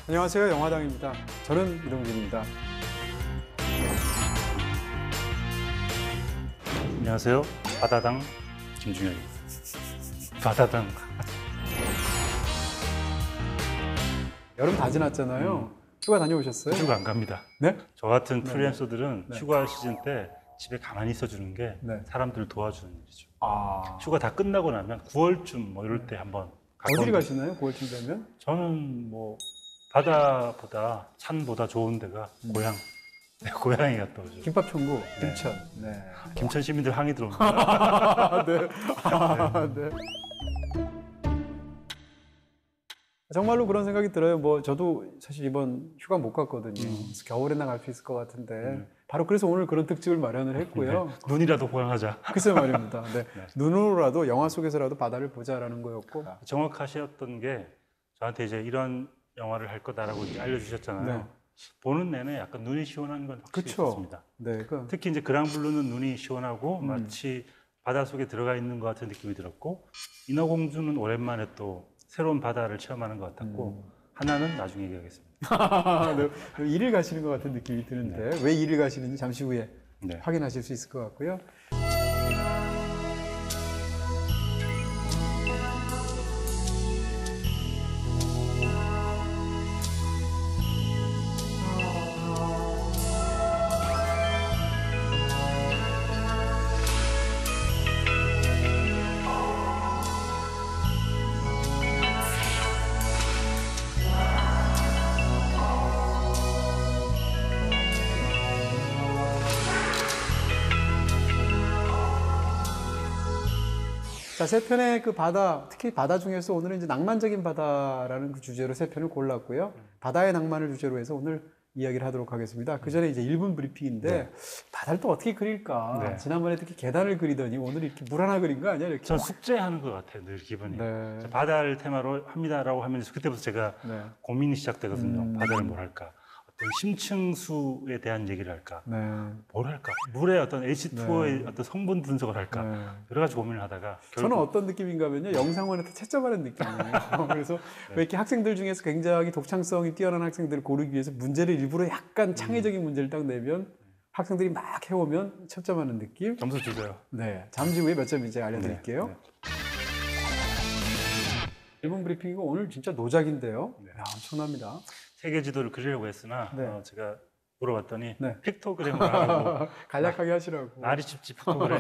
안녕하세요. 영화당입니다. 저는 이동준입니다. 안녕하세요. 바다당 김중현입니다. 바다당. 여름 다 지났잖아요. 휴가 다녀오셨어요? 휴가 안 갑니다. 네? 저 같은 프리랜서들은 네. 휴가 시즌 때 집에 가만히 있어주는 게 네. 사람들을 도와주는 일이죠. 아, 휴가 다 끝나고 나면 9월쯤 뭐 이럴 때 한번 어디를 가시나요? 9월쯤 되면? 저는 뭐 바다보다 산보다 좋은 데가 고향. 네, 고향에 갔다 오죠. 김밥 천국, 네. 김천. 네. 김천 시민들 항의 들어옵니다. 네. 아, 네. 정말로 그런 생각이 들어요. 뭐 저도 사실 이번 휴가 못 갔거든요. 그래서 겨울에나 갈 수 있을 것 같은데 바로 그래서 오늘 그런 특집을 마련을 했고요. 눈이라도 보양하자. 글쎄 말입니다. 네. 네. 눈으로라도 영화 속에서라도 바다를 보자라는 거였고. 정확하셨던 게 저한테 이제 이런 영화를 할 거다라고 이제 알려주셨잖아요. 네. 보는 내내 약간 눈이 시원한 건 확실히 그쵸. 있었습니다. 네. 그 특히 이제 그랑블루는 눈이 시원하고 마치 바닷속에 들어가 있는 것 같은 느낌이 들었고, 인어공주는 오랜만에 또 새로운 바다를 체험하는 것 같았고, 하나는 나중에 얘기하겠습니다. 네. 일을 가시는 것 같은 느낌이 드는데 왜 일을 가시는지 잠시 후에 네. 확인하실 수 있을 것 같고요. 자, 세 편의 그 바다, 특히 바다 중에서 오늘은 이제 낭만적인 바다라는 그 주제로 세 편을 골랐고요. 바다의 낭만을 주제로 해서 오늘 이야기를 하도록 하겠습니다. 그 전에 이제 1분 브리핑인데 바다를 또 어떻게 그릴까? 네. 지난번에 특히 계단을 그리더니 오늘 이렇게 물 하나 그린 거 아니야? 이렇게. 전 숙제하는 것 같아요, 늘 기분이. 네. 바다를 테마로 합니다라고 하면서 그때부터 제가 네. 고민이 시작되거든요. 바다를 뭘 할까? 어떤 심층수에 대한 얘기를 할까? 네. 뭘 할까? 물의 어떤 H2O의 어떤 성분 분석을 할까? 네. 여러 가지 고민을 하다가 저는 어떤 느낌인가 하면요. 영상원한테 채점하는 느낌이에요. 그래서 왜 이렇게 학생들 중에서 굉장히 독창성이 뛰어난 학생들을 고르기 위해서 문제를 일부러 약간 창의적인 문제를 딱 내면 학생들이 막 해오면 채점하는 느낌. 점수 주세요. 네. 잠시 후에 몇 점인지 알려드릴게요. 네. 1분 브리핑이고 오늘 진짜 노작인데요. 네. 야, 엄청납니다. 세계 지도를 그리려고 했으나 네. 제가 물어봤더니 네. 픽토그램을 하라고 간략하게 하시라고. 아리집집 픽토그램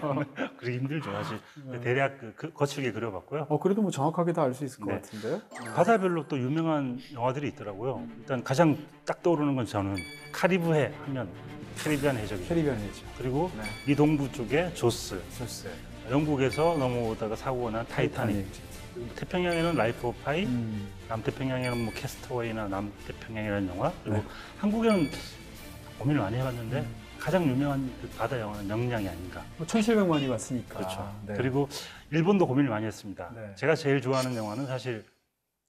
그리기 힘들죠 사실. 대략 거칠게 그려봤고요. 그래도 뭐 정확하게 다 알 수 있을 것 네. 같은데요. 바다별로 또 유명한 영화들이 있더라고요. 일단 가장 딱 떠오르는 건 저는 카리브해 하면 캐리비안 해적이죠. 캐리비안이죠. 그리고 네. 미동부 쪽에 조스, 좋았어요. 영국에서 넘어오다가 사고가 난 타이타닉. 그리고 태평양에는 라이프 오브 파이, 남태평양에는 뭐 캐스터웨이나 남태평양이라는 영화, 그리고 네. 한국에는 고민을 많이 해봤는데 가장 유명한 그 바다 영화는 명량이 아닌가. 1,700만이 왔으니까. 그렇죠. 네. 그리고 일본도 고민을 많이 했습니다. 네. 제가 제일 좋아하는 영화는 사실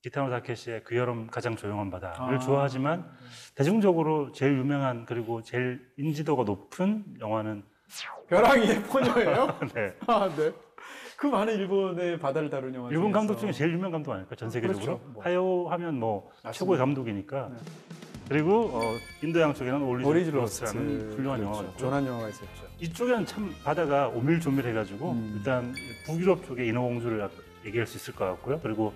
기타노 다케시의 그 여름 가장 조용한 바다를 아. 좋아하지만 대중적으로 제일 유명한 그리고 제일 인지도가 높은 영화는 벼랑이의 포녀예요? 네. 아, 네. 그 많은 일본의 바다를 다룬 영화 일본 중에서. 감독 중에 제일 유명한 감독 아닐까? 전 세계적으로. 그렇죠. 뭐. 하야오 하면 뭐 맞습니다. 최고의 감독이니까. 네. 그리고 인도양 쪽에는 오리지 오리지 로스트. 로스트라는 훌륭한 영화가 있고 조난 영화가 있었죠. 이쪽에는 참 바다가 오밀조밀해가지고 일단 북유럽 쪽에 인어공주를 얘기할 수 있을 것 같고요. 그리고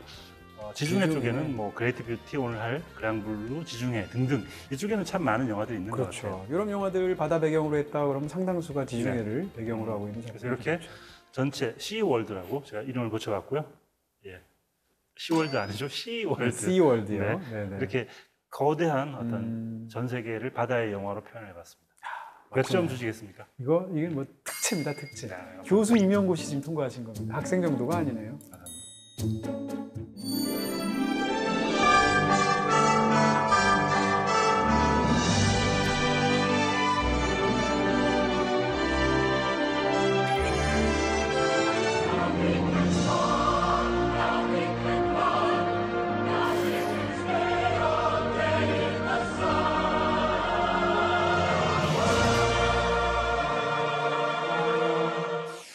지중해 쪽에는 뭐 그레이트 뷰티, 오늘 할 그랑블루, 지중해 등등 이쪽에는 참 많은 영화들이 있는 것 같아요. 그렇죠. 유럽 영화들 바다 배경으로 했다 그러면 상당수가 지중해를 배경으로 하고 있는 그래서 작품들이 이렇게 전체 시월드라고 제가 이름을 붙여봤고요. 예, 시월드 아니죠? 시월드. 시월드요. 네. 네네. 이렇게 거대한 어떤 전 세계를 바다의 영화로 표현해봤습니다. 몇 점 주시겠습니까? 이게 뭐 특채입니다, 특채. 네. 교수 임용고시 지금 통과하신 겁니다. 학생 정도가 아니네요.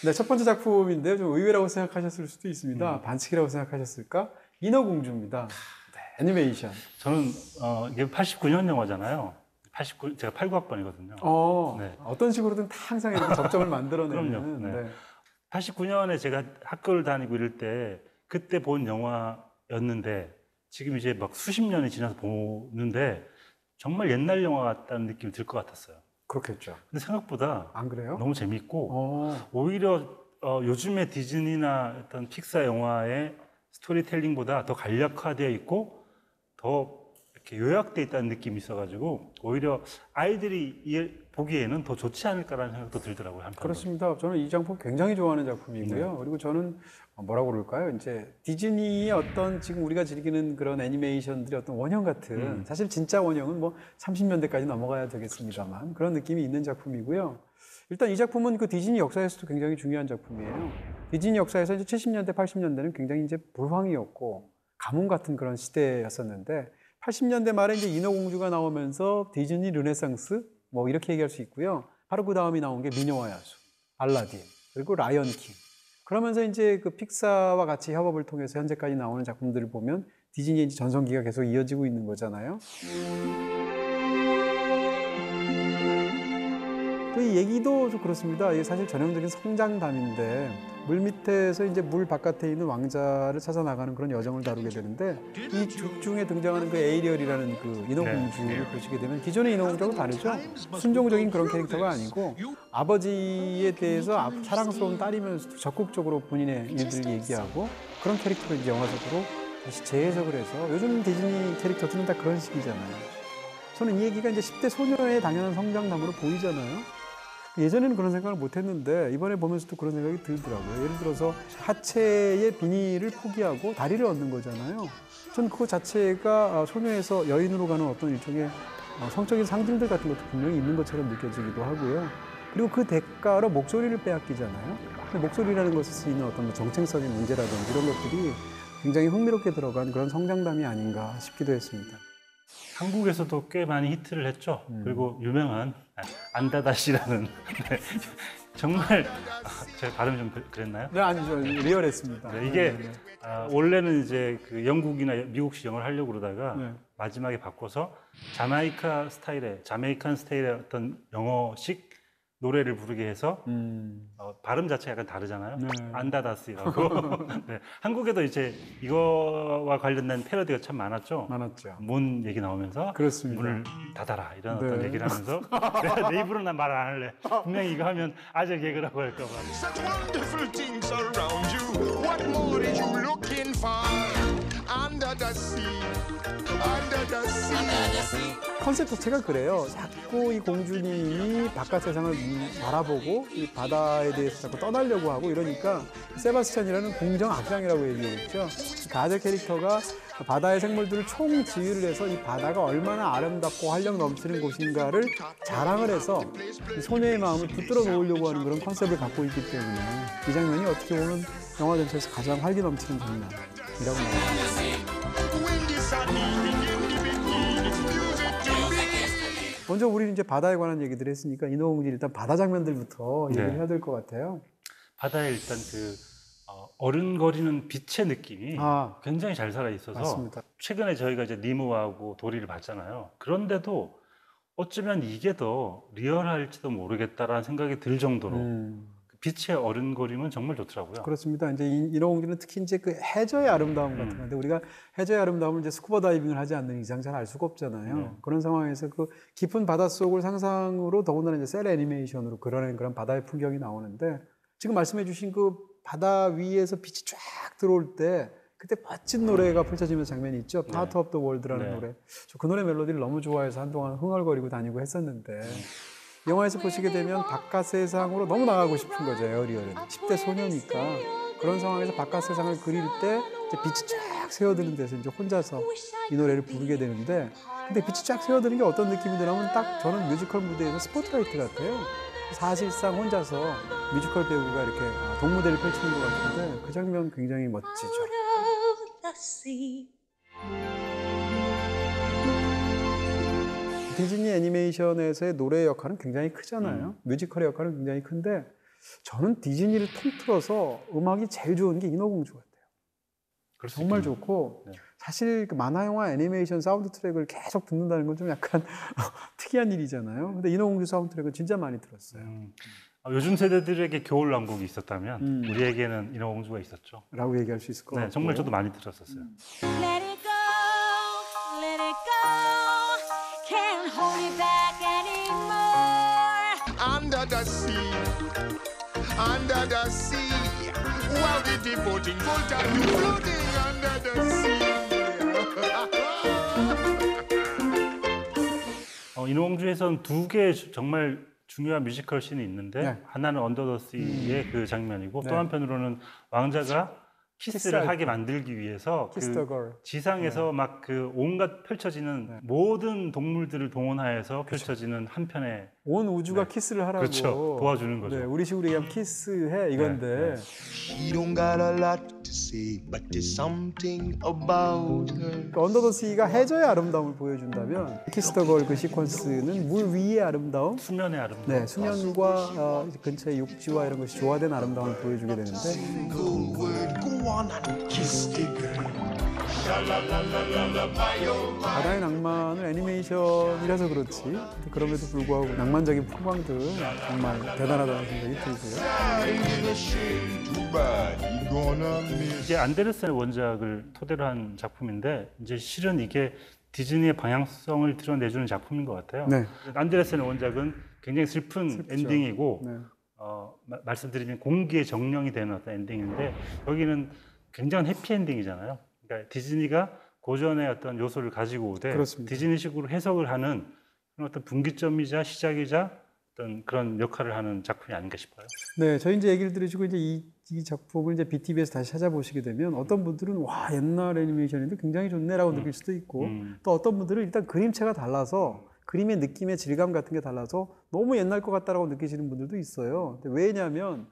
네, 첫 번째 작품인데요. 좀 의외라고 생각하셨을 수도 있습니다. 반칙이라고 생각하셨을까? 인어공주입니다. 네. 애니메이션. 저는 이게 89년 영화잖아요. 제가 89학번이거든요. 네. 어떤 식으로든 다 항상 이렇게 접점을 만들어내는. 그럼요. 네. 네. 89년에 제가 학교를 다니고 이럴 때 그때 본 영화였는데 지금 이제 막 수십 년이 지나서 보는데 정말 옛날 영화 같다는 느낌이 들 것 같았어요. 그렇겠죠. 근데 생각보다 안 그래요? 너무 재밌고 오히려 요즘의 디즈니나 어떤 픽사 영화의 스토리텔링보다 더 간략화되어 있고 더 이렇게 요약되어 있다는 느낌이 있어가지고 오히려 아이들이 보기에는 더 좋지 않을까라는 생각도 들더라고요. 한편으로. 그렇습니다. 저는 이 작품 굉장히 좋아하는 작품이고요. 네. 그리고 저는 뭐라고 그럴까요? 이제 디즈니의 어떤 지금 우리가 즐기는 그런 애니메이션들의 어떤 원형 같은 사실 진짜 원형은 뭐 30년대까지 넘어가야 되겠습니다만 그렇죠. 그런 느낌이 있는 작품이고요. 일단 이 작품은 그 디즈니 역사에서도 굉장히 중요한 작품이에요. 디즈니 역사에서 이제 70년대, 80년대는 굉장히 이제 불황이었고 가뭄 같은 그런 시대였었는데 80년대 말에 이제 인어공주가 나오면서 디즈니 르네상스 뭐 이렇게 얘기할 수 있고요. 바로 그 다음이 나온 게 미녀와 야수, 알라딘, 그리고 라이언 킹. 그러면서 이제 그 픽사와 같이 협업을 통해서 현재까지 나오는 작품들을 보면 디즈니의 이제 전성기가 계속 이어지고 있는 거잖아요. 또 이 얘기도 좀 그렇습니다. 이게 사실 전형적인 성장담인데 물 밑에서 이제 물 바깥에 있는 왕자를 찾아 나가는 그런 여정을 다루게 되는데 이 죽 중에 등장하는 그 에이리얼이라는 그 인어공주를 보시게 되면 기존의 인어공주하고 다르죠. 순종적인 그런 캐릭터가 아니고 아버지에 대해서 사랑스러운 딸이면서도 적극적으로 본인의 일들을 얘기하고 그런 캐릭터를 이제 영화적으로 다시 재해석을 해서 요즘 디즈니 캐릭터들은 다 그런 식이잖아요. 저는 이 얘기가 이제 10대 소녀의 당연한 성장담으로 보이잖아요. 예전에는 그런 생각을 못 했는데 이번에 보면서도 그런 생각이 들더라고요. 예를 들어서 하체의 비닐을 포기하고 다리를 얻는 거잖아요. 전 그거 자체가 소녀에서 여인으로 가는 어떤 일종의 성적인 상징들 같은 것도 분명히 있는 것처럼 느껴지기도 하고요. 그리고 그 대가로 목소리를 빼앗기잖아요. 근데 목소리라는 것을 쓰이는 어떤 정체성의 문제라든지 이런 것들이 굉장히 흥미롭게 들어간 그런 성장담이 아닌가 싶기도 했습니다. 한국에서도 꽤 많이 히트를 했죠. 그리고 유명한 안다다시라는 네. 정말 제가 발음이 좀 그랬나요? 네, 아니죠. 리얼했습니다. 네, 이게 네, 네. 원래는 이제 그 영국이나 미국식 영어를 하려고 그러다가 네. 마지막에 바꿔서 자메이칸 스타일의 어떤 영어식 노래를 부르게 해서 발음 자체가 약간 다르잖아요. 네. 안다다스라고. 네. 한국에도 이제 이거와 관련된 패러디가 참 많았죠. 많았죠. 문 얘기 나오면서 그렇습니다. 문을 닫아라 이런 네. 어떤 얘기를 하면서 내가 내 입으로 난 말 안 할래. 분명히 이거 하면 아재 개그라고 할까 봐. Such wonderful things around you. What more is you looking for? Under the sea, under the sea. 컨셉 자체가 그래요. 자꾸 이 공주님이 바깥 세상을 바라보고 이 바다에 대해서 자꾸 떠나려고 하고 이러니까 세바스찬이라는 공정 악당이라고 얘기했죠. 가드 캐릭터가 바다의 생물들을 총 지휘를 해서 이 바다가 얼마나 아름답고 활력 넘치는 곳인가를 자랑을 해서 이 소녀의 마음을 붙들어 놓으려고 하는 그런 컨셉을 갖고 있기 때문에 이 장면이 어떻게 보면 영화 전체에서 가장 활기 넘치는 장면이라고 말합니다. When the sun is in the beginning, music to be. 먼저 우리는 이제 바다에 관한 얘기들을 했으니까 인어공주 일단 바다 장면들부터 얘기를 네. 해야 될 것 같아요. 바다에 일단 그 어른거리는 빛의 느낌이 굉장히 잘 살아 있어서 맞습니다. 최근에 저희가 이제 니모하고 도리를 봤잖아요. 그런데도 어쩌면 이게 더 리얼할지도 모르겠다라는 생각이 들 정도로 그 빛의 어른거림은 정말 좋더라고요. 그렇습니다. 이제 인어공주는 특히 이제 그 해저의 아름다움 같은 건데 우리가 해저의 아름다움을 이제 스쿠버 다이빙을 하지 않는 이상 잘 알 수가 없잖아요. 네. 그런 상황에서 그 깊은 바닷속을 상상으로 더군다나 이제 셀 애니메이션으로 그려낸 그런 바다의 풍경이 나오는데 지금 말씀해주신 그 바다 위에서 빛이 쫙 들어올 때 그때 멋진 노래가 펼쳐지는 장면이 있죠. 파트 오브 더 월드라는 네. 노래. 저 그 노래 멜로디를 너무 좋아해서 한동안 흥얼거리고 다니고 했었는데 영화에서 보시게 되면 바깥 세상으로 너무 나가고 싶은 거죠. 에어리얼은 10대 소녀니까 그런 상황에서 바깥 세상을 그릴 때 이제 빛이 쫙 새어드는 데서 이제 혼자서 이 노래를 부르게 되는데 근데 빛이 쫙 새어드는 게 어떤 느낌이 드냐면 딱 저는 뮤지컬 무대에서 스포트라이트 같아요. 사실상 혼자서 뮤지컬 배우가 이렇게 동무대를 펼치는 것 같은데 그 장면 굉장히 멋지죠. 디즈니 애니메이션에서의 노래 역할은 굉장히 크잖아요. 뮤지컬의 역할은 굉장히 큰데 저는 디즈니를 통틀어서 음악이 제일 좋은 게 인어공주 같아요. 그럴 수 정말 있겠네요. 좋고 네. 사실 그 만화 영화 애니메이션 사운드 트랙을 계속 듣는다는 건 좀 약간 특이한 일이잖아요. 근데 인어공주 사운드 트랙은 진짜 많이 들었어요. 요즘 세대들에게 겨울왕국이 있었다면 우리에게는 인어공주가 있었죠. 라고 얘기할 수 있을 것 네, 같고. 정말 저도 많이 들었었어요. Let it go, can't hold it back anymore. Under the sea, under the sea. While the devoting full time floating under the sea. 인어공주에서는 두 개의 정말 중요한 뮤지컬 씬이 있는데 네. 하나는 언더 더 씨의 그 장면이고 네. 또 한편으로는 왕자가 키스를 키스할 하게 때. 만들기 위해서 키스 더 걸. 지상에서 막 그 온갖 펼쳐지는 모든 동물들을 동원하여서 펼쳐지는 한편의 온 우주가 키스를 하라고. 그렇죠. 도와주는 거죠. 네, 우리 식으로 얘기하면 키스해 이건데 She don't got a lot to say, but there's something about her. 언더 더 시가 해저의 아름다움을 보여준다면 키스 더 걸 그 시퀀스는 물 위의 아름다움, 수면의 아름다움. 네, 수면과 근처의 육지와 이런 것이 조화된 아름다움을 보여주게 되는데 Single word, go on and kiss the girl. 바다의 낭만은 애니메이션이라서 그렇지 그럼에도 불구하고 낭만적인 풍광들 정말 대단하다는 생각이 들고요. In a shade too bad, he gonna miss. 이게 안데르센 원작을 토대로 한 작품인데 이제 실은 이게 디즈니의 방향성을 드러내주는 작품인 것 같아요. 네. 안데르센 원작은 굉장히 슬픈 슬프죠. 엔딩이고 네. 말씀드리면 공기의 정령이 되는 어떤 엔딩인데 여기는 굉장한 해피엔딩이잖아요. 그러니까 디즈니가 고전의 어떤 요소를 가지고 오되 그렇습니다. 디즈니식으로 해석을 하는 그런 어떤 분기점이자 시작이자 어떤 그런 역할을 하는 작품이 아닌가 싶어요. 네, 저희 이제 얘기를 들으시고 이제 이 작품을 이제 BTV에서 다시 찾아보시게 되면 어떤 분들은 와 옛날 애니메이션인데 굉장히 좋네라고 느낄 수도 있고 또 어떤 분들은 일단 그림체가 달라서 그림의 느낌의 질감 같은 게 달라서 너무 옛날 것 같다라고 느끼시는 분들도 있어요. 근데 왜냐하면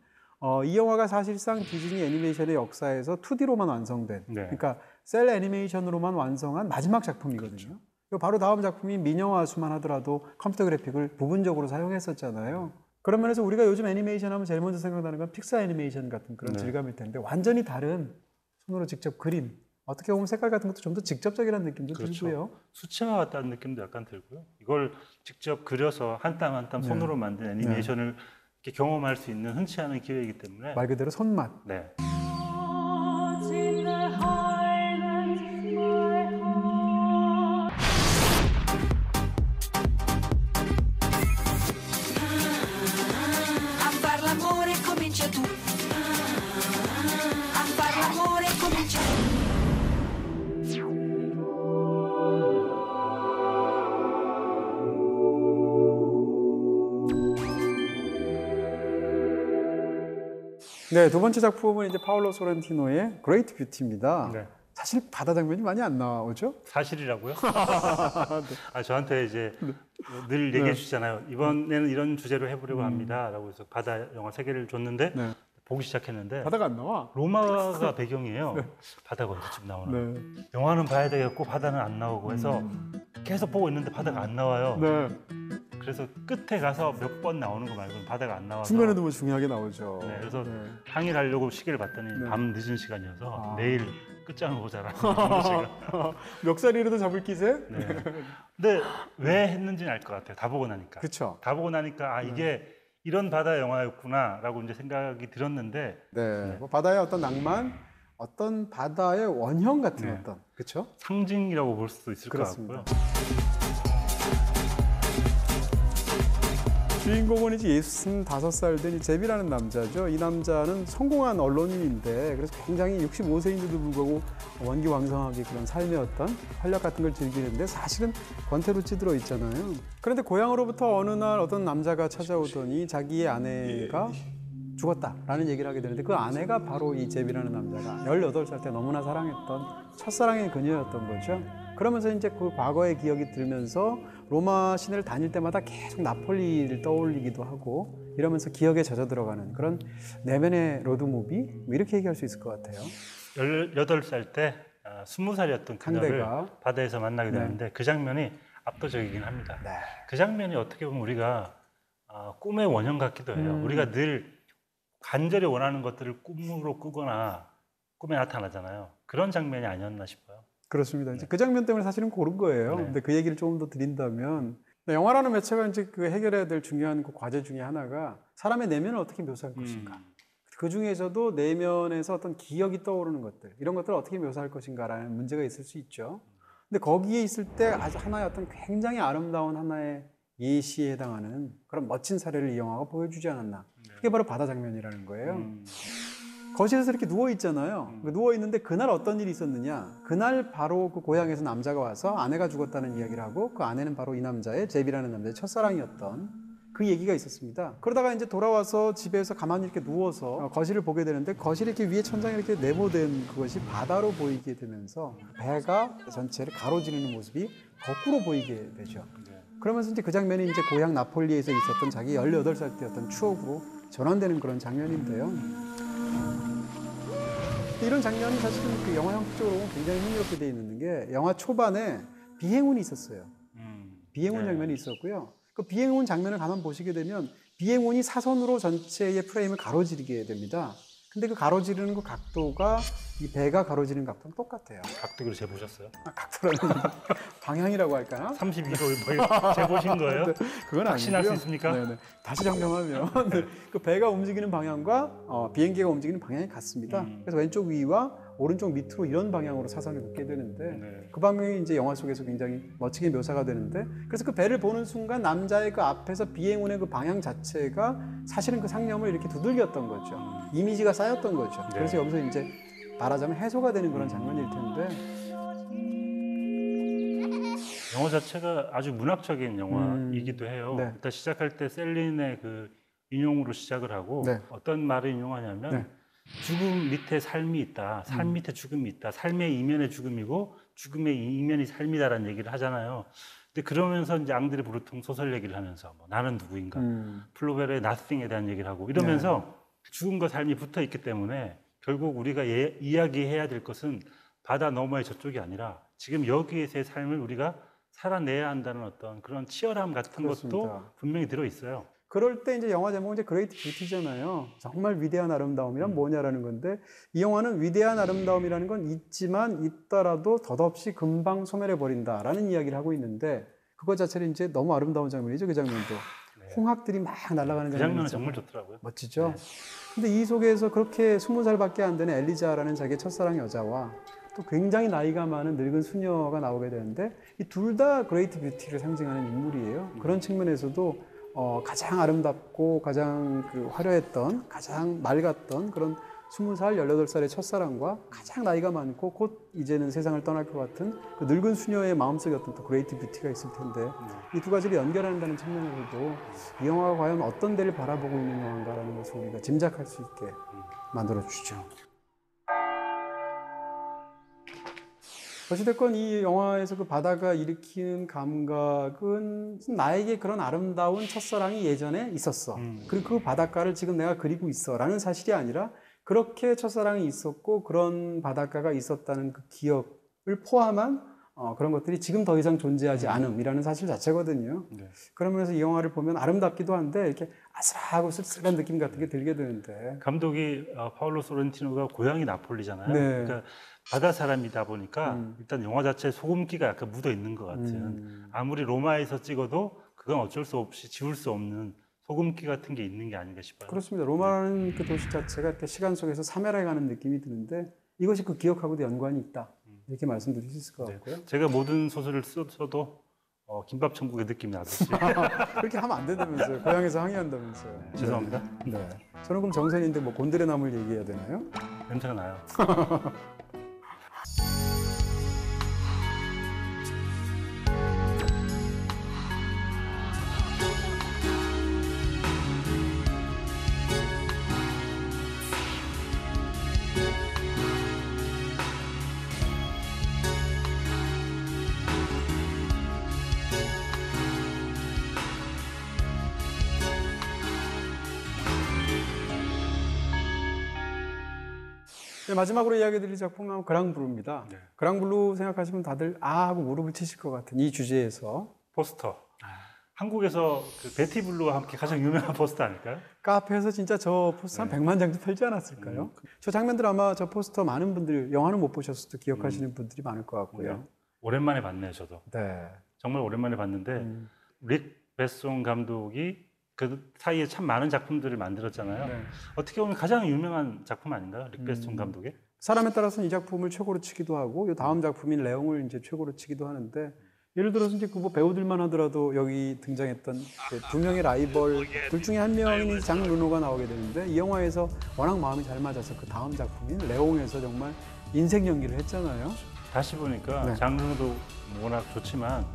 이 영화가 사실상 디즈니 애니메이션의 역사에서 2D로만 완성된 네. 그러니까 셀 애니메이션으로만 완성한 마지막 작품이거든요. 그리고 바로 다음 작품인 미녀와수만 하더라도 컴퓨터 그래픽을 부분적으로 사용했었잖아요. 그런 면에서 우리가 요즘 애니메이션 하면 제일 먼저 생각나는 건 픽사 애니메이션 같은 그런 네. 질감일 텐데 완전히 다른 손으로 직접 그림 어떻게 보면 색깔 같은 것도 좀 더 직접적이라는 느낌도 그렇죠. 들고요. 수채화 같다는 느낌도 약간 들고요. 이걸 직접 그려서 한 땀 한 땀 손으로 만든 애니메이션을 이렇게 경험할 수 있는 흔치 않은 기회이기 때문에 말 그대로 손맛. 네. What's in the highlands, my heart? A far l'amore comincia tu. A far l'amore comincia tu. 네, 두 번째 작품은 이제 파올로 소렌티노의 그레이트 뷰티입니다. 네. 사실 바다 장면이 많이 안 나오죠? 사실이라고요? 저한테 이제 늘 얘기해 주시잖아요. 이번에는 이런 주제로 해보려고 합니다라고 해서 바다 영화 3개를 줬는데 네. 보기 시작했는데 바다가 안 나와. 로마가 배경이에요. 바다가 언제쯤 나오나? 네. 영화는 봐야 되겠고 바다는 안 나오고 해서 계속 보고 있는데 바다가 안 나와요. 네. 그래서 끝에 가서 몇 번 나오는 거 말고는 바다가 안 나와서 중간에도 뭐 중요하게 나오죠. 네, 그래서 네. 항의를 하려고 시계를 봤더니 네. 밤 늦은 시간이어서 아. 내일 끝장을 보자라는 제가. 멱살이라도 잡을 기세? 네. 근데 왜 했는지는 알 것 같아요. 다 보고 나니까. 그렇죠. 다 보고 나니까 아 이게 이런 바다 영화였구나라고 이제 생각이 들었는데 네. 뭐 바다의 어떤 낭만, 어떤 바다의 원형 같은 네. 어떤 그렇죠? 상징이라고 볼 수도 있을 그렇습니다. 것 같고요. 주인공은 이제 65살 된 제비라는 남자죠. 이 남자는 성공한 언론인인데 그래서 굉장히 65세인데도 불구하고 원기왕성하게 그런 삶의 어떤 활력 같은 걸 즐기는데 사실은 권태로 찌들어 있잖아요. 그런데 고향으로부터 어느 날 어떤 남자가 찾아오더니 자기의 아내가 죽었다라는 얘기를 하게 되는데 그 아내가 바로 이 제비라는 남자가 18살 때 너무나 사랑했던 첫사랑의 그녀였던 거죠. 그러면서 이제 그 과거의 기억이 들면서 로마 시내를 다닐 때마다 계속 나폴리를 떠올리기도 하고 이러면서 기억에 젖어 들어가는 그런 내면의 로드무비 뭐 이렇게 얘기할 수 있을 것 같아요. 18살 때 20살이었던 그녀를 상대가. 바다에서 만나게 네. 되는데 그 장면이 압도적이긴 합니다. 네. 그 장면이 어떻게 보면 우리가 꿈의 원형 같기도 해요. 우리가 늘 간절히 원하는 것들을 꿈으로 꾸거나 꿈에 나타나잖아요. 그런 장면이 아니었나 싶어요. 그렇습니다. 이제 그 장면 때문에 사실은 고른 거예요. 네. 근데 그 얘기를 조금 더 드린다면 영화라는 매체가 이제 그 해결해야 될 중요한 그 과제 중에 하나가 사람의 내면을 어떻게 묘사할 것인가. 그 중에서도 내면에서 어떤 기억이 떠오르는 것들, 이런 것들을 어떻게 묘사할 것인가라는 문제가 있을 수 있죠. 근데 거기에 있을 때 아주 하나의 어떤 굉장히 아름다운 하나의 예시에 해당하는 그런 멋진 사례를 이 영화가 보여주지 않았나. 그게 바로 바다 장면이라는 거예요. 거실에서 이렇게 누워 있잖아요. 누워 있는데 그날 어떤 일이 있었느냐? 그날 바로 그 고향에서 남자가 와서 아내가 죽었다는 이야기를 하고 그 아내는 바로 이 남자의 제비라는 남자의 첫사랑이었던 그 얘기가 있었습니다. 그러다가 이제 돌아와서 집에서 가만히 이렇게 누워서 거실을 보게 되는데 거실에 이렇게 위에 천장에 이렇게 네모된 그것이 바다로 보이게 되면서 배가 전체를 가로지르는 모습이 거꾸로 보이게 되죠. 그러면서 이제 그 장면이 이제 고향 나폴리에서 있었던 자기 18살 때였던 추억으로 전환되는 그런 장면인데요. 이런 장면이 사실은 그 영화 형식적으로 굉장히 흥미롭게 되어 있는 게 영화 초반에 비행운이 있었어요. 비행운 장면이 있었고요. 그 비행운 장면을 가만 보시게 되면 비행운이 사선으로 전체의 프레임을 가로지르게 됩니다. 근데 그 가로지르는 그 각도가 이 배가 가로지르는 각도랑 똑같아요. 각도로 재보셨어요? 각도라는 방향이라고 할까요? 32도 재보신 거예요? 그건 확신할 수 아니고요. 있습니까? 네네. 다시 정정하면 그 배가 움직이는 방향과 비행기가 움직이는 방향이 같습니다. 그래서 왼쪽 위와 오른쪽 밑으로 이런 방향으로 사선을 긋게 되는데 네. 그 방향이 이제 영화 속에서 굉장히 멋지게 묘사가 되는데 그래서 그 배를 보는 순간 남자의 그 앞에서 비행운의 그 방향 자체가 사실은 그 상념을 이렇게 두들겼던 거죠. 이미지가 쌓였던 거죠. 네. 그래서 여기서 이제 말하자면 해소가 되는 그런 장면일 텐데 영화 자체가 아주 문학적인 영화이기도 해요. 네. 일단 시작할 때 셀린의 그 인용으로 시작을 하고 네. 어떤 말을 인용하냐면 네. 죽음 밑에 삶이 있다. 삶 밑에 죽음이 있다. 삶의 이면에 죽음이고 죽음의 이면이 삶이다라는 얘기를 하잖아요. 근데 그러면서 이제 앙드레 브루통 소설 얘기를 하면서 뭐 나는 누구인가, 플로베르의 Nothing에 대한 얘기를 하고 이러면서 죽음과 삶이 붙어 있기 때문에 결국 우리가 이야기해야 될 것은 바다 너머의 저쪽이 아니라 지금 여기에서의 삶을 우리가 살아내야 한다는 어떤 그런 치열함 같은 그렇습니다. 것도 분명히 들어 있어요. 그럴 때 이제 영화 제목은 이제 그레이트 뷰티잖아요. 정말 위대한 아름다움이란 뭐냐라는 건데 이 영화는 위대한 아름다움이라는 건 있지만 있더라도 덧없이 금방 소멸해 버린다라는 이야기를 하고 있는데 그것 자체는 이제 너무 아름다운 장면이죠. 그 장면도 홍학들이 막 날아가는 그 장면이 장면은 정말 좋더라고요. 멋지죠. 근데 이 속에서 그렇게 20살밖에 안 되는 엘리자라는 자기의 첫사랑 여자와 또 굉장히 나이가 많은 늙은 수녀가 나오게 되는데 이 둘 다 그레이트 뷰티를 상징하는 인물이에요. 그런 측면에서도 가장 아름답고 가장 그 화려했던 가장 맑았던 그런 20살, 18살의 첫사랑과 가장 나이가 많고 곧 이제는 세상을 떠날 것 같은 그 늙은 수녀의 마음속에 어떤 또 그레이트 뷰티가 있을 텐데 이 두 가지를 연결한다는 측면으로도 이 영화가 과연 어떤 데를 바라보고 있는 영화인가라는 것을 우리가 짐작할 수 있게 만들어주죠. 어찌됐건 이 영화에서 그 바다가 일으키는 감각은 나에게 그런 아름다운 첫사랑이 예전에 있었어. 그리고 그 바닷가를 지금 내가 그리고 있어. 라는 사실이 아니라 그렇게 첫사랑이 있었고 그런 바닷가가 있었다는 그 기억을 포함한 그런 것들이 지금 더 이상 존재하지 않음이라는 사실 자체거든요. 네. 그러면서 이 영화를 보면 아름답기도 한데 이렇게 아슬하고 쓸쓸한 느낌 같은 게 들게 되는데 감독이 파울로 소렌티노가 고향이 나폴리잖아요. 네. 그러니까 바다 사람이다 보니까 일단 영화 자체에 소금기가 약간 묻어 있는 것 같은. 아무리 로마에서 찍어도 그건 어쩔 수 없이 지울 수 없는 소금기 같은 게 있는 게 아닌가 싶어요. 그렇습니다. 로마라는 그 도시 자체가 이렇게 시간 속에서 사멸해가는 느낌이 드는데 이것이 그 기억하고도 연관이 있다. 이렇게 말씀드릴 수 있을 것 같고요. 제가 모든 소설을 써도 김밥 천국의 느낌이 나듯이. 그렇게 하면 안 된다면서요. 고향에서 항의한다면서요. 죄송합니다. 네. 저는 그럼 정선인데 뭐 곤드레 나물 얘기해야 되나요? 냄새가 나요. 네, 마지막으로 이야기 드릴 작품은 그랑블루입니다. 네. 그랑블루 생각하시면 다들 아 하고 무릎을 치실 것 같은 이 주제에서 포스터. 한국에서 그 베티블루와 함께 가장 유명한 포스터 아닐까요? 카페에서 진짜 저 포스터 한 100만 장도 팔지 않았을까요? 저 장면들 아마 저 포스터 많은 분들 영화는 못 보셨어도 기억하시는 분들이 많을 것 같고요. 오랜만에 봤네요, 저도. 네. 정말 오랜만에 봤는데 릭 베송 감독이 그 사이에 참 많은 작품들을 만들었잖아요. 네. 어떻게 보면 가장 유명한 작품 아닌가요? 릭 베송 감독의? 사람에 따라서는 이 작품을 최고로 치기도 하고 이 다음 작품인 레옹을 이제 최고로 치기도 하는데 예를 들어서 이제 그 뭐 배우들만 하더라도 여기 등장했던 그 두 명의 라이벌 둘 중에 한 명인 장 르노가 나오게 되는데 이 영화에서 워낙 마음이 잘 맞아서 그 다음 작품인 레옹에서 정말 인생 연기를 했잖아요. 다시 보니까 네. 장르도 워낙 좋지만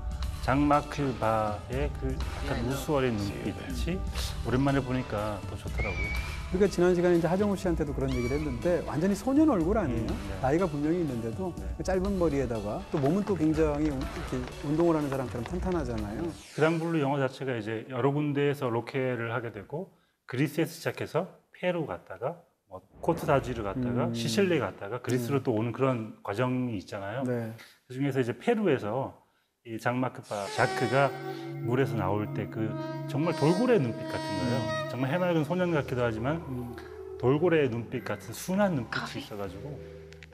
장마크 바의 그 약간 우스워린 눈빛이 오랜만에 보니까 더 좋더라고요. 그러니까 지난 시간에 이제 하정우 씨한테도 그런 얘기를 했는데 완전히 소년 얼굴 아니에요? 네. 나이가 분명히 있는데도 그 짧은 머리에다가 또 몸은 또 굉장히 이렇게 운동을 하는 사람처럼 탄탄하잖아요. 그랑블루 영화 자체가 이제 여러 군데에서 로케를 하게 되고 그리스에서 시작해서 페루 갔다가 뭐 코트 다지르 갔다가 시실리에 갔다가 그리스로 또 오는 그런 과정이 있잖아요. 네. 그 중에서 이제 페루에서 이 장마크파 자크가 물에서 나올 때 그 정말 돌고래 눈빛 같은 거예요. 정말 해맑은 소년 같기도 하지만 돌고래의 눈빛 같은 순한 눈빛이 있어가지고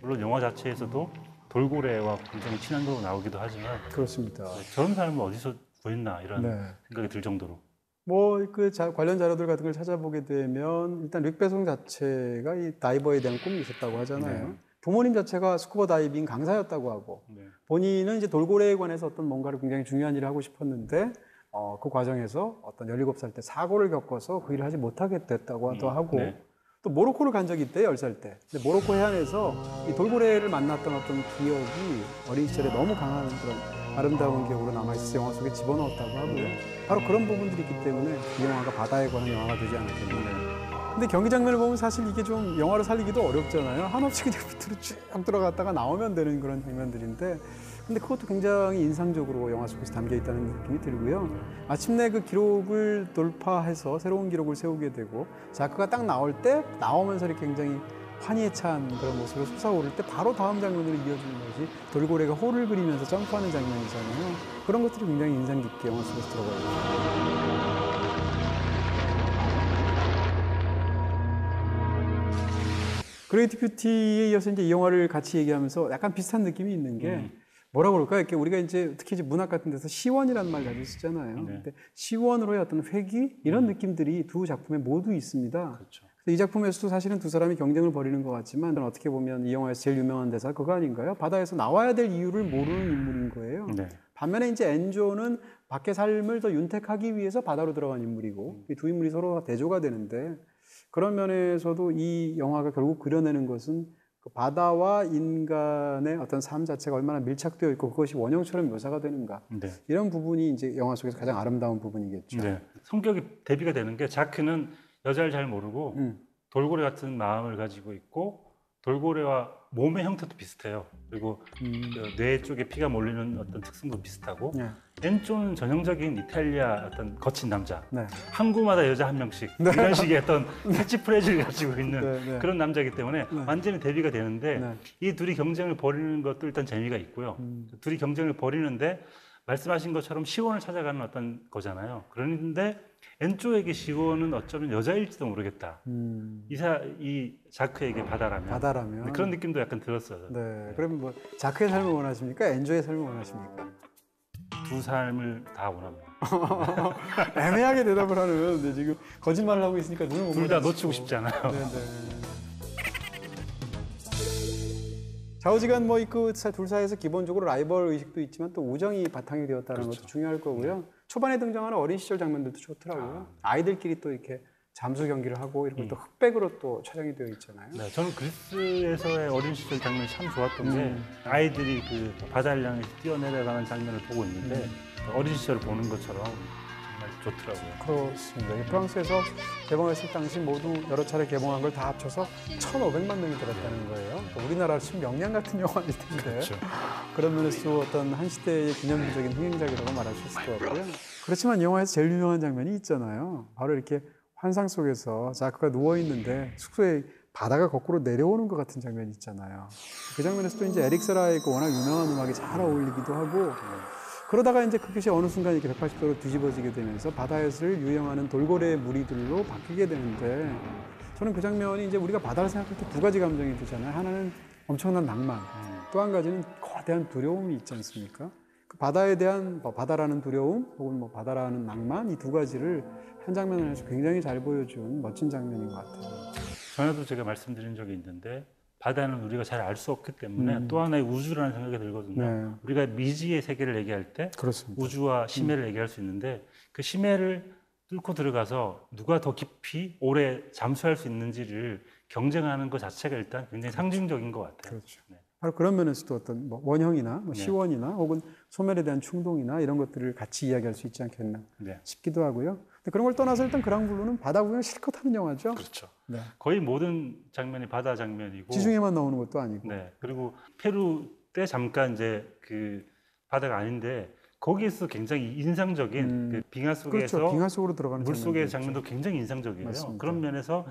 물론 영화 자체에서도 돌고래와 굉장히 친한 걸로 나오기도 하지만 그렇습니다. 저런 사람을 어디서 구했나 이런 네. 생각이 들 정도로. 뭐 그 관련 자료들 같은 걸 찾아보게 되면 일단 릭 베송 자체가 이 다이버에 대한 꿈이 있었다고 하잖아요. 네. 부모님 자체가 스쿠버 다이빙 강사였다고 하고 네. 본인은 이제 돌고래에 관해서 어떤 뭔가를 굉장히 중요한 일을 하고 싶었는데 그 과정에서 어떤 17살 때 사고를 겪어서 그 일을 하지 못하게 됐다고 하고 네. 또 모로코를 간 적이 있대요, 10살 때. 근데 모로코 해안에서 이 돌고래를 만났던 어떤 기억이 어린 시절에 너무 강한 그런 아름다운 기억으로 남아있어서 영화 속에 집어넣었다고 하고요. 바로 그런 부분들이 있기 때문에 이 영화가 바다에 관한 영화가 되지 않았겠나. 근데 경기 장면을 보면 사실 이게 좀 영화로 살리기도 어렵잖아요. 한없이 그냥 밑으로 쭉 들어갔다가 나오면 되는 그런 장면들인데 근데 그것도 굉장히 인상적으로 영화 속에서 담겨 있다는 느낌이 들고요. 마침내 그 기록을 돌파해서 새로운 기록을 세우게 되고 자크가 딱 나오면서 이렇게 굉장히 환희에 찬 그런 모습으로 솟아오를 때 바로 다음 장면으로 이어지는 것이 돌고래가 호를 그리면서 점프하는 장면이잖아요. 그런 것들이 굉장히 인상 깊게 영화 속에서 들어가요. 그레이트 뷰티에 이어서 이제 이 영화를 같이 얘기하면서 약간 비슷한 느낌이 있는 게 뭐라 그럴까요? 이렇게 우리가 이제 특히 이제 문학 같은 데서 시원이라는 말 자주 쓰잖아요. 네. 근데 시원으로의 어떤 회귀 이런 느낌들이 두 작품에 모두 있습니다. 그렇죠. 이 작품에서도 사실은 두 사람이 경쟁을 벌이는 것 같지만 어떻게 보면 이 영화에서 제일 유명한 대사 그거 아닌가요? 바다에서 나와야 될 이유를 모르는 인물인 거예요. 네. 반면에 이제 엔조는 밖의 삶을 더 윤택하기 위해서 바다로 들어간 인물이고 이 두 인물이 서로 대조가 되는데 그런 면에서도 이 영화가 결국 그려내는 것은 그 바다와 인간의 어떤 삶 자체가 얼마나 밀착되어 있고 그것이 원형처럼 묘사가 되는가 네. 이런 부분이 이제 영화 속에서 가장 아름다운 부분이겠죠. 네. 성격이 대비가 되는 게 자크는 여자를 잘 모르고 돌고래 같은 마음을 가지고 있고 돌고래와 몸의 형태도 비슷해요. 그리고 그 뇌 쪽에 피가 몰리는 어떤 특성도 비슷하고 네. 엔조는 전형적인 이탈리아 어떤 거친 남자. 네. 항구마다 여자 한 명씩 이런 식의 어떤 캐치프레이즈를 가지고 있는 네, 네. 그런 남자이기 때문에 완전히 대비가 되는데 네. 이 둘이 경쟁을 벌이는 것도 일단 재미가 있고요. 둘이 경쟁을 벌이는데 말씀하신 것처럼 시원을 찾아가는 어떤 거잖아요. 그런데 엔조에게 시원은 어쩌면 여자일지도 모르겠다. 이 자크에게 바다라면. 네, 그런 느낌도 약간 들었어요. 네. 그러면 뭐 자크의 삶을 원하십니까? 엔조의 삶을 원하십니까? 두 삶을 다 원합니다. 애매하게 대답을 하는. 네, 지금 거짓말을 하고 있으니까 눈을 못 둘 다 마주치고. 놓치고 싶지 않아요. 네네. 좌우지간 뭐 그 둘 사이에서 기본적으로 라이벌 의식도 있지만 또 우정이 바탕이 되었다는 그렇죠. 것도 중요할 거고요. 초반에 등장하는 어린 시절 장면들도 좋더라고요. 아이들끼리 또 이렇게 잠수 경기를 하고 이렇게 또 흑백으로 또 촬영이 되어 있잖아요. 네, 저는 그리스에서의 어린 시절 장면이 참 좋았던 게 아이들이 그 바다를 향해서 뛰어내려가는 장면을 보고 있는데 어린 시절을 보는 것처럼 정말 좋더라고요. 그렇습니다. 이 프랑스에서 개봉했을 당시 모두 여러 차례 개봉한 걸 다 합쳐서 1,500만 명이 들었다는 거예요. 우리나라 치면 명량 같은 영화일 텐데 그렇죠. 그런 면에서 어떤 한 시대의 기념비적인 흥행작이라고 말할 수 있을 것 같고요. 그렇지만 영화에서 제일 유명한 장면이 있잖아요. 바로 이렇게 환상 속에서 자크가 누워 있는데 숙소에 바다가 거꾸로 내려오는 것 같은 장면이 있잖아요. 그 장면에서 또 이제 에릭 세라의 그 워낙 유명한 음악이 잘 어울리기도 하고 그러다가 이제 그것이 어느 순간 이렇게 180도로 뒤집어지게 되면서 바다에서를 유영하는 돌고래 무리들로 바뀌게 되는데 저는 그 장면이 이제 우리가 바다를 생각할 때 두 가지 감정이 들잖아요. 하나는 엄청난 낭만, 또 한 가지는 거대한 두려움이 있지 않습니까? 그 바다에 대한 바다라는 두려움 혹은 뭐 바다라는 낭만 이 두 가지를 한 장면에서 굉장히 잘 보여준 멋진 장면인 것 같아요. 전에도 제가 말씀드린 적이 있는데 바다는 우리가 잘 알 수 없기 때문에 또 하나의 우주라는 생각이 들거든요. 네. 우리가 미지의 세계를 얘기할 때 그렇습니다. 우주와 심해를 얘기할 수 있는데 그 심해를 뚫고 들어가서 누가 더 깊이 오래 잠수할 수 있는지를 경쟁하는 것 자체가 일단 굉장히 상징적인 것 같아요. 그렇죠. 네. 바로 그런 면에서도 어떤 뭐 원형이나 뭐 네. 시원이나 혹은 소멸에 대한 충동이나 이런 것들을 같이 이야기할 수 있지 않겠나 네. 싶기도 하고요. 근데 그런 걸 떠나서 일단 그랑블루는 바다 구경을 실컷 하는 영화죠. 그렇죠. 네. 거의 모든 장면이 바다 장면이고. 지중해만 나오는 것도 아니고. 네. 그리고 페루 때 잠깐 이제 그 바다가 아닌데 거기에서 굉장히 인상적인 그 빙하 속에서 그렇죠. 빙하 속으로 들어가는 물 속의 장면도 장면도 굉장히 인상적이에요. 맞습니다. 그런 면에서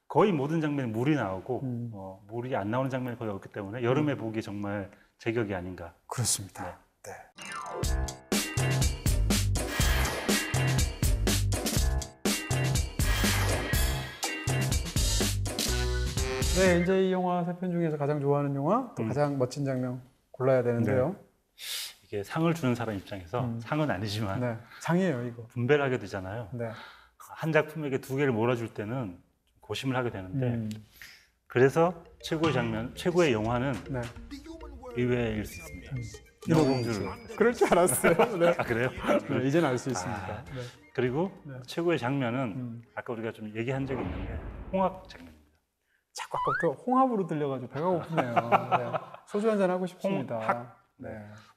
거의 모든 장면에 물이 나오고 물이 안 나오는 장면이 거의 없기 때문에 여름에 보기 정말 제격이 아닌가. 그렇습니다. 네. 네, 이제 이 영화 세 편 중에서 가장 좋아하는 영화, 또 가장 멋진 장면 골라야 되는데요. 이게 상을 주는 사람 입장에서 상은 아니지만 네, 상이에요, 이거. 분배를 하게 되잖아요. 네. 한 작품에게 두 개를 몰아줄 때는 좀 고심을 하게 되는데 그래서 최고의 장면, 최고의 영화는 네. 의외일 수 있습니다. 인어공주. 인어공주를. 그럴 줄 알았어요. 네. 아 그래요? 네, 이제는 알 수 있습니다. 네. 그리고 최고의 장면은 아까 우리가 좀 얘기한 적이 있는데 홍학 장면입니다. 자꾸 아까부터 홍합으로 들려가지고 배가 고프네요. 네. 소주 한잔 하고 싶습니다. 홍학. 네.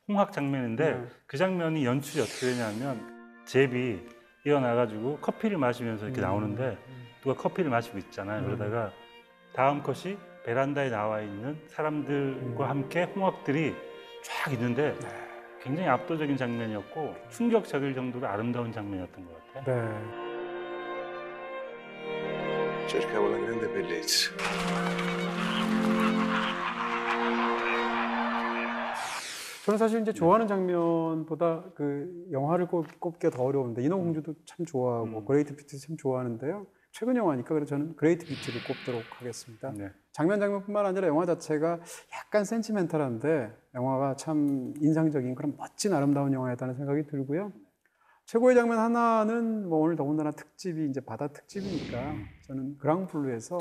홍학 장면인데 네. 그 장면이 연출이 어떻게 되냐면 잽이 일어나가지고 커피를 마시면서 이렇게 나오는데 누가 커피를 마시고 있잖아요. 그러다가 다음 컷이 베란다에 나와 있는 사람들과 함께 홍학들이 쫙 있는데 굉장히 압도적인 장면이었고 충격적일 정도로 아름다운 장면이었던 것 같아요. 네. Cercavo la grande bellezza. 저는 사실 이제 좋아하는 장면보다 그 영화를 꼽기가 더 어려운데 인어공주도 참 좋아하고 그레이트 뷰티도 참 좋아하는데요. 최근 영화니까 그래서 저는 그레이트 뷰티를 꼽도록 하겠습니다. 네. 장면뿐만 아니라 영화 자체가 약간 센티멘탈한데 영화가 참 인상적인 그런 멋진 아름다운 영화였다는 생각이 들고요. 최고의 장면 하나는 뭐 오늘 더군다나 특집이 이제 바다 특집이니까 저는 그랑블루에서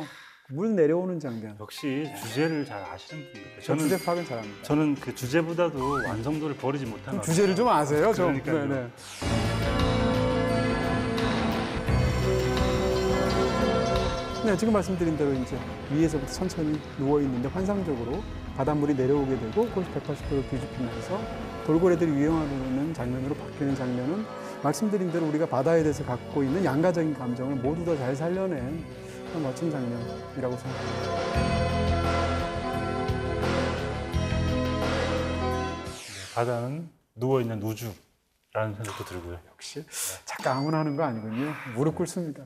물 내려오는 장면. 역시 주제를 잘 아시는 분 같아요. 저는 주제 파악은 잘합니다. 저는 그 주제보다도 완성도를 버리지 못한 것 같아요. 주제를 좀 아세요, 좀. 그러니까요. 네네. 네, 지금 말씀드린 대로 이제 위에서부터 천천히 누워 있는데 환상적으로 바닷물이 내려오게 되고 그것이 180도로 뒤집히면서 돌고래들이 유영하는 장면으로 바뀌는 장면은 말씀드린 대로 우리가 바다에 대해서 갖고 있는 양가적인 감정을 모두 다 잘 살려낸 그런 멋진 장면이라고 생각합니다. 바다는 누워있는 우주라는 생각도 들고요. 역시 작가 아무나 하는 거 아니군요. 무릎 꿇습니다.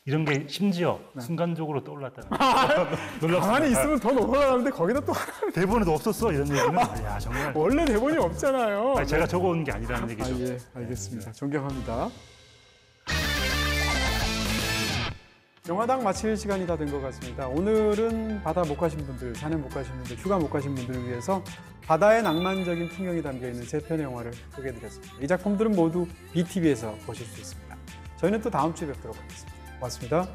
이런 게 심지어 순간적으로 떠올랐다는 거예요. 가만히 있으면 더 올라가는데 거기다 또 대본에도 없었어 이런 얘기는 야 정말 원래 대본이 없잖아요. 아니, 제가 적어온 게 아니라는 얘기죠. 예, 알겠습니다. 존경합니다. 영화당 마칠 시간이 다 된 것 같습니다. 오늘은 바다 못 가신 분들, 산에 못 가신 분들, 휴가 못 가신 분들을 위해서 바다의 낭만적인 풍경이 담겨있는 세 편의 영화를 소개해드렸습니다. 이 작품들은 모두 BTV에서 보실 수 있습니다. 저희는 또 다음 주에 뵙도록 하겠습니다. 고맙습니다.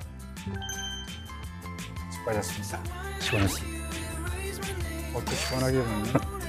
수고하셨습니다. 시원했습니다. 어떻게 시원하게 봤냐?